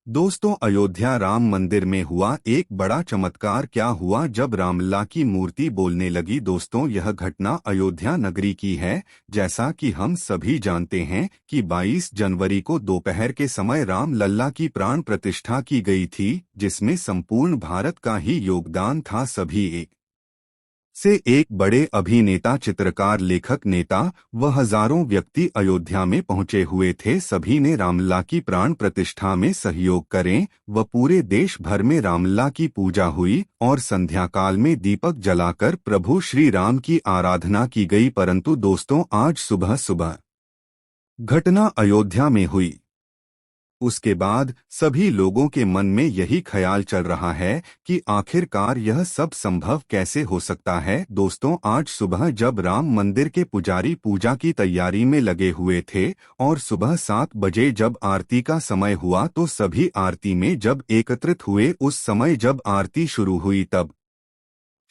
दोस्तों, अयोध्या राम मंदिर में हुआ एक बड़ा चमत्कार। क्या हुआ जब रामलला की मूर्ति बोलने लगी। दोस्तों, यह घटना अयोध्या नगरी की है। जैसा कि हम सभी जानते हैं कि 22 जनवरी को दोपहर के समय रामलला की प्राण प्रतिष्ठा की गई थी, जिसमें संपूर्ण भारत का ही योगदान था। सभी एक से एक बड़े अभिनेता, चित्रकार, लेखक, नेता व हजारों व्यक्ति अयोध्या में पहुंचे हुए थे। सभी ने रामलला की प्राण प्रतिष्ठा में सहयोग करें व पूरे देश भर में रामलला की पूजा हुई और संध्या काल में दीपक जलाकर प्रभु श्री राम की आराधना की गई। परंतु दोस्तों, आज सुबह सुबह घटना अयोध्या में हुई। उसके बाद सभी लोगों के मन में यही ख्याल चल रहा है कि आखिरकार यह सब संभव कैसे हो सकता है। दोस्तों, आज सुबह जब राम मंदिर के पुजारी पूजा की तैयारी में लगे हुए थे और सुबह 7 बजे जब आरती का समय हुआ, तो सभी आरती में जब एकत्रित हुए, उस समय जब आरती शुरू हुई तब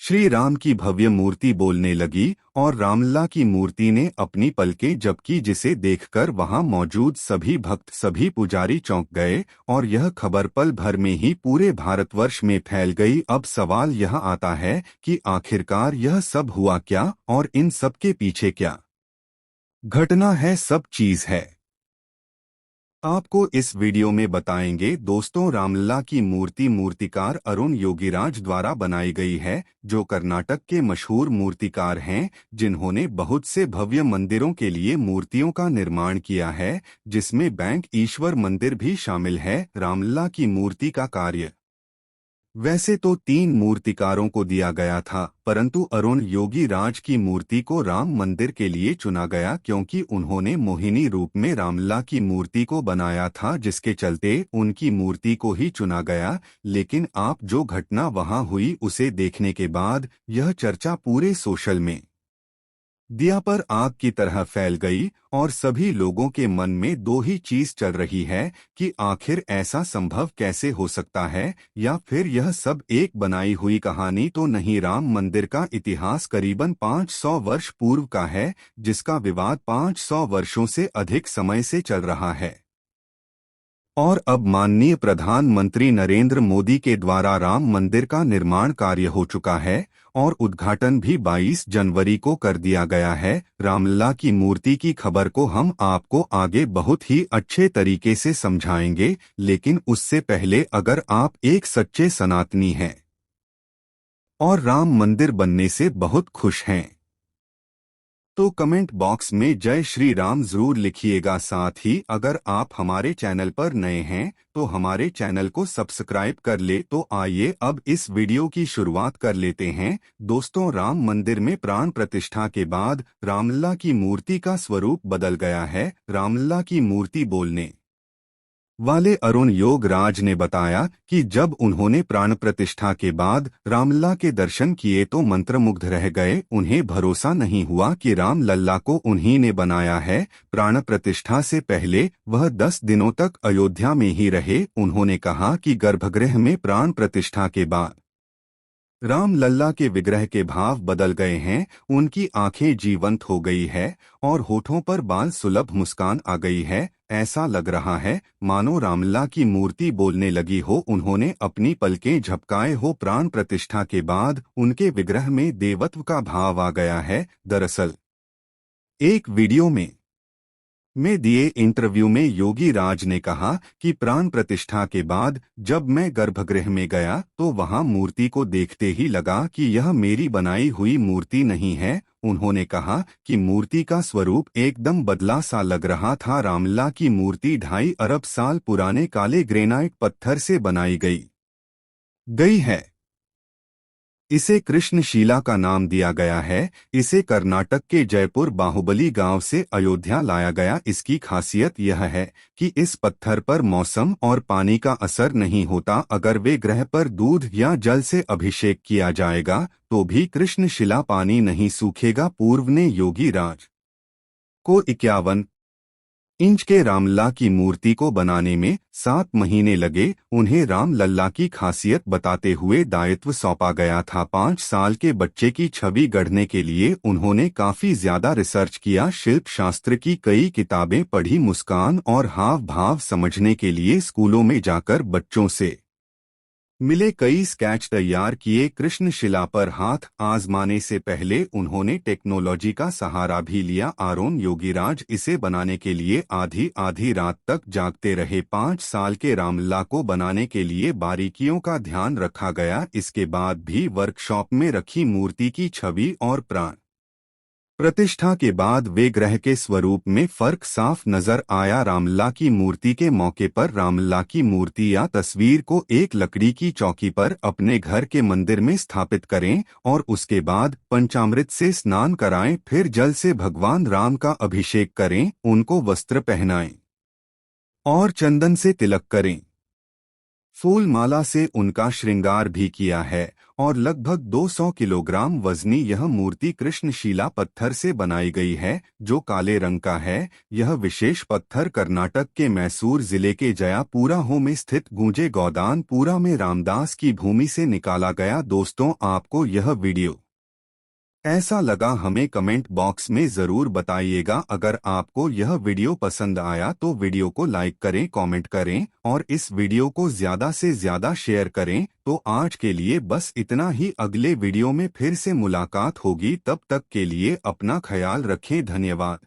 श्री राम की भव्य मूर्ति बोलने लगी और रामलला की मूर्ति ने अपनी पलकें झपकी, जिसे देखकर वहां मौजूद सभी भक्त, सभी पुजारी चौंक गए और यह खबर पल भर में ही पूरे भारतवर्ष में फैल गई। अब सवाल यह आता है कि आखिरकार यह सब हुआ क्या और इन सब के पीछे क्या घटना है, सब चीज है, आपको इस वीडियो में बताएंगे। दोस्तों, रामलला की मूर्ति मूर्तिकार अरुण योगीराज द्वारा बनाई गई है, जो कर्नाटक के मशहूर मूर्तिकार हैं, जिन्होंने बहुत से भव्य मंदिरों के लिए मूर्तियों का निर्माण किया है, जिसमें बैंक ईश्वर मंदिर भी शामिल है। रामलला की मूर्ति का कार्य वैसे तो 3 मूर्तिकारों को दिया गया था, परंतु अरुण योगी राज की मूर्ति को राम मंदिर के लिए चुना गया, क्योंकि उन्होंने मोहिनी रूप में रामलला की मूर्ति को बनाया था, जिसके चलते उनकी मूर्ति को ही चुना गया। लेकिन आप जो घटना वहां हुई उसे देखने के बाद यह चर्चा पूरे सोशल में दिया पर आग की तरह फैल गई और सभी लोगों के मन में दो ही चीज चल रही है कि आखिर ऐसा संभव कैसे हो सकता है, या फिर यह सब एक बनाई हुई कहानी तो नहीं। राम मंदिर का इतिहास करीबन 500 वर्ष पूर्व का है, जिसका विवाद 500 वर्षों से अधिक समय से चल रहा है और अब माननीय प्रधानमंत्री नरेंद्र मोदी के द्वारा राम मंदिर का निर्माण कार्य हो चुका है और उद्घाटन भी 22 जनवरी को कर दिया गया है। रामलला की मूर्ति की खबर को हम आपको आगे बहुत ही अच्छे तरीके से समझाएंगे, लेकिन उससे पहले अगर आप एक सच्चे सनातनी हैं और राम मंदिर बनने से बहुत खुश हैं, तो कमेंट बॉक्स में जय श्री राम जरूर लिखिएगा। साथ ही अगर आप हमारे चैनल पर नए हैं तो हमारे चैनल को सब्सक्राइब कर ले। तो आइए अब इस वीडियो की शुरुआत कर लेते हैं। दोस्तों, राम मंदिर में प्राण प्रतिष्ठा के बाद रामलला की मूर्ति का स्वरूप बदल गया है। रामलला की मूर्ति बोलने वाले अरुण योगराज ने बताया कि जब उन्होंने प्राण प्रतिष्ठा के बाद रामलला के दर्शन किए तो मंत्रमुग्ध रह गए। उन्हें भरोसा नहीं हुआ कि रामलला को उन्हीं ने बनाया है। प्राण प्रतिष्ठा से पहले वह 10 दिनों तक अयोध्या में ही रहे। उन्होंने कहा कि गर्भगृह में प्राण प्रतिष्ठा के बाद रामलला के विग्रह के भाव बदल गए हैं, उनकी आंखें जीवंत हो गई है और होठों पर बाल सुलभ मुस्कान आ गई है। ऐसा लग रहा है मानो रामलला की मूर्ति बोलने लगी हो। उन्होंने अपनी पलकें झपकाए हो। प्राण प्रतिष्ठा के बाद उनके विग्रह में देवत्व का भाव आ गया है। दरअसल एक वीडियो में दिए इंटरव्यू में योगी राज ने कहा कि प्राण प्रतिष्ठा के बाद जब मैं गर्भगृह में गया तो वहां मूर्ति को देखते ही लगा कि यह मेरी बनाई हुई मूर्ति नहीं है। उन्होंने कहा कि मूर्ति का स्वरूप एकदम बदला सा लग रहा था। रामलला की मूर्ति 2.5 अरब साल पुराने काले ग्रेनाइट पत्थर से बनाई गई है। इसे कृष्णशिला का नाम दिया गया है। इसे कर्नाटक के जयपुर बाहुबली गांव से अयोध्या लाया गया। इसकी खासियत यह है कि इस पत्थर पर मौसम और पानी का असर नहीं होता। अगर वे ग्रह पर दूध या जल से अभिषेक किया जाएगा तो भी कृष्णशिला पानी नहीं सूखेगा। पूर्व ने योगी राज को 51 इंच के रामलला की मूर्ति को बनाने में 7 महीने लगे। उन्हें राम लल्ला की खासियत बताते हुए दायित्व सौंपा गया था। 5 साल के बच्चे की छवि गढ़ने के लिए उन्होंने काफी ज्यादा रिसर्च किया। शिल्प शास्त्र की कई किताबें पढ़ी। मुस्कान और हाव भाव समझने के लिए स्कूलों में जाकर बच्चों से मिले। कई स्केच तैयार किए। कृष्ण शिला पर हाथ आजमाने से पहले उन्होंने टेक्नोलॉजी का सहारा भी लिया। आरोन योगीराज इसे बनाने के लिए आधी आधी रात तक जागते रहे। 5 साल के रामलला को बनाने के लिए बारीकियों का ध्यान रखा गया। इसके बाद भी वर्कशॉप में रखी मूर्ति की छवि और प्राण प्रतिष्ठा के बाद वे ग्रह के स्वरूप में फर्क साफ नजर आया। रामलला की मूर्ति के मौके पर रामलला की मूर्ति या तस्वीर को एक लकड़ी की चौकी पर अपने घर के मंदिर में स्थापित करें और उसके बाद पंचामृत से स्नान कराएं। फिर जल से भगवान राम का अभिषेक करें, उनको वस्त्र पहनाएं और चंदन से तिलक करें। फूल माला से उनका श्रृंगार भी किया है और लगभग 200 किलोग्राम वजनी यह मूर्ति कृष्णशिला पत्थर से बनाई गई है, जो काले रंग का है। यह विशेष पत्थर कर्नाटक के मैसूर जिले के जयापुरा में स्थित गूंजे गौदानपुरा में रामदास की भूमि से निकाला गया। दोस्तों, आपको यह वीडियो ऐसा लगा हमें कमेंट बॉक्स में ज़रूर बताइएगा। अगर आपको यह वीडियो पसंद आया तो वीडियो को लाइक करें, कमेंट करें और इस वीडियो को ज़्यादा से ज़्यादा शेयर करें। तो आज के लिए बस इतना ही। अगले वीडियो में फिर से मुलाकात होगी। तब तक के लिए अपना ख्याल रखें। धन्यवाद।